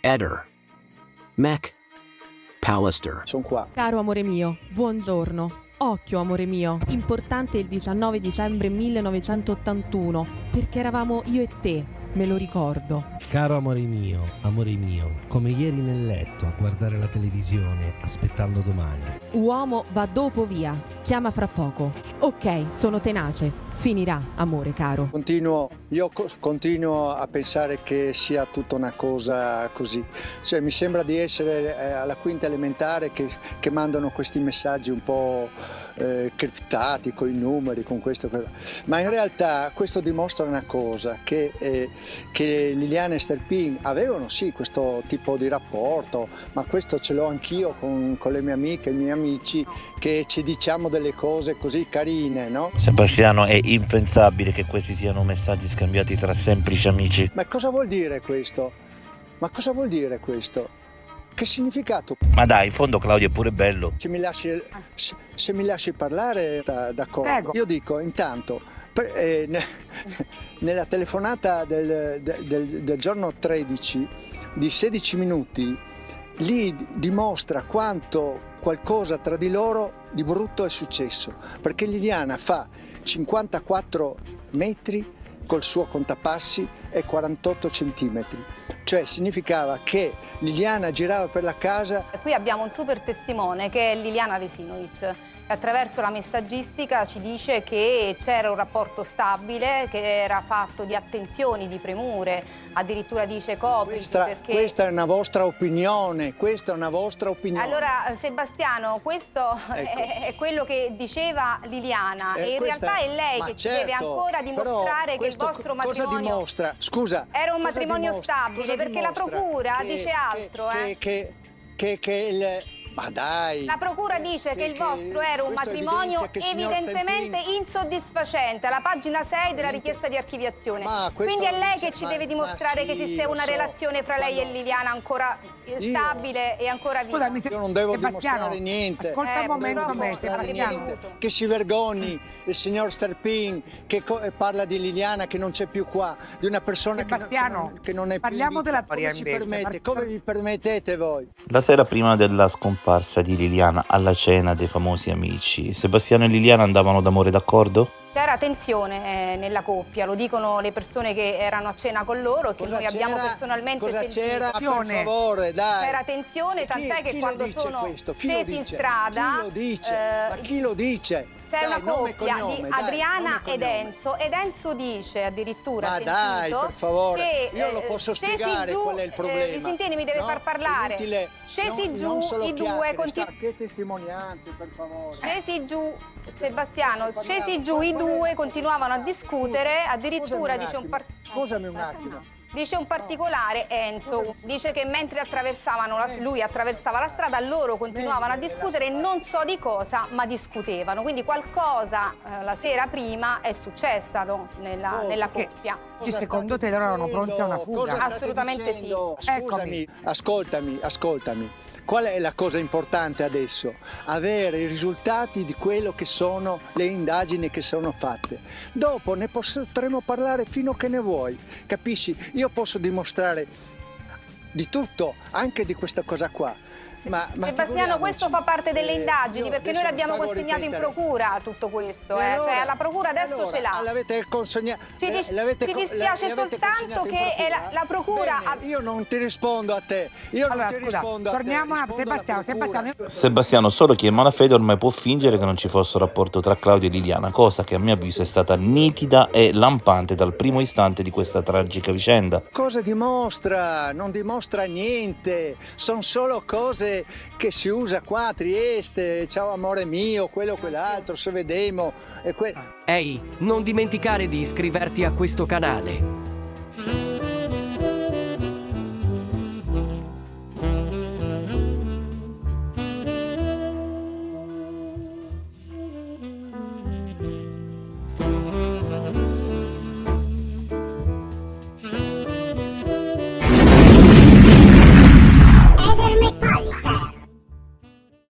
Eder, Mac, Pallister. Sono qua. Caro amore mio, buongiorno. Occhio amore mio, importante il 19 dicembre 1981, perché eravamo io e te, me lo ricordo. Caro amore mio, come ieri nel letto a guardare la televisione, aspettando domani. Uomo va dopo via, chiama fra poco. Ok, sono tenace, finirà amore caro. Io continuo a pensare che sia tutta una cosa così. Cioè, mi sembra di essere alla quinta elementare che mandano questi messaggi un po' criptati, con i numeri, con questo. Ma in realtà questo dimostra una cosa, che Liliana e Sterpin avevano sì questo tipo di rapporto, ma questo ce l'ho anch'io con le mie amiche e i miei amici, che ci diciamo delle cose così carine, no? Sebastiano, è impensabile che questi siano messaggi scambiati tra semplici amici. Ma cosa vuol dire questo? Ma cosa vuol dire questo? Che significato? Ma dai, in fondo Claudio è pure bello. Se mi lasci parlare, d'accordo. Prego. Io dico, intanto, nella telefonata del giorno 13 di 16 minuti, lì dimostra quanto qualcosa tra di loro di brutto è successo, perché Liliana fa 54 metri col suo contapassi e 48 centimetri, cioè significava che Liliana girava per la casa. Qui abbiamo un super testimone che è Liliana Vesinovic, che attraverso la messaggistica ci dice che c'era un rapporto stabile, che era fatto di attenzioni, di premure, addirittura dice complici. Questa è una vostra opinione, Allora Sebastiano, questo è quello che diceva Liliana e in realtà è lei che ci deve ancora dimostrare che il vostro matrimonio cosa dimostra? Scusa, era un matrimonio stabile, perché la procura dice altro. Ma dai! La procura dice che il vostro era un matrimonio evidentemente insoddisfacente, alla pagina 6 della richiesta di archiviazione. Quindi è lei che ci deve dimostrare che esiste una relazione fra lei e Liliana ancora stabile e ancora viva. Scusami, Io non devo dimostrare niente. Ascolta un momento me, Sebastiano. Che si vergogni il signor Sterpin che parla di Liliana che non c'è più qua, di una persona che non è più. Parliamo della Come si permette? Come vi permettete voi? La sera prima della scomparsa di Liliana, alla cena dei famosi amici, Sebastiano e Liliana andavano d'amore d'accordo? C'era tensione nella coppia, lo dicono le persone che erano a cena con loro e che noi abbiamo personalmente sentito. C'era, per favore, dai. C'era tensione, tant'è che quando sono scesi in strada... Ma chi lo dice? C'è una coppia di Adriana ed Enzo, ed Enzo dice addirittura, ma sentito, dai, per favore, che io lo posso spiegare qual è il problema. Visentini mi deve far parlare. Scesi giù i due, che testimonianze, per favore. Scesi giù, Sebastiano, scesi giù i due, continuavano a discutere, addirittura dice un Scusami un attimo. Dice un particolare, Enzo, dice che mentre lui attraversava la strada, loro continuavano a discutere, non so di cosa, ma discutevano. Quindi qualcosa la sera prima è successa nella coppia. Secondo te loro erano pronti a una fuga? Assolutamente sì. Scusami, ascoltami. Qual è la cosa importante adesso? Avere i risultati di quello che sono le indagini che sono fatte. Dopo ne potremo parlare fino a che ne vuoi, capisci? Io posso dimostrare di tutto, anche di questa cosa qua. Ma Sebastiano, questo fa parte delle indagini, perché noi l'abbiamo consegnato in procura tutto questo, cioè alla procura adesso ce l'ha. L'avete consegnato. Ci dispiace soltanto che la procura... Bene, io non ti rispondo a te. Torniamo a Sebastiano. Sebastiano, solo chi è malafede ormai può fingere che non ci fosse un rapporto tra Claudio e Liliana, cosa che a mio avviso è stata nitida e lampante dal primo istante di questa tragica vicenda. Cosa dimostra? Non dimostra niente, sono solo cose che si usa qua a Trieste, ciao amore mio, quello o quell'altro, se vediamo. Ehi, non dimenticare di iscriverti a questo canale.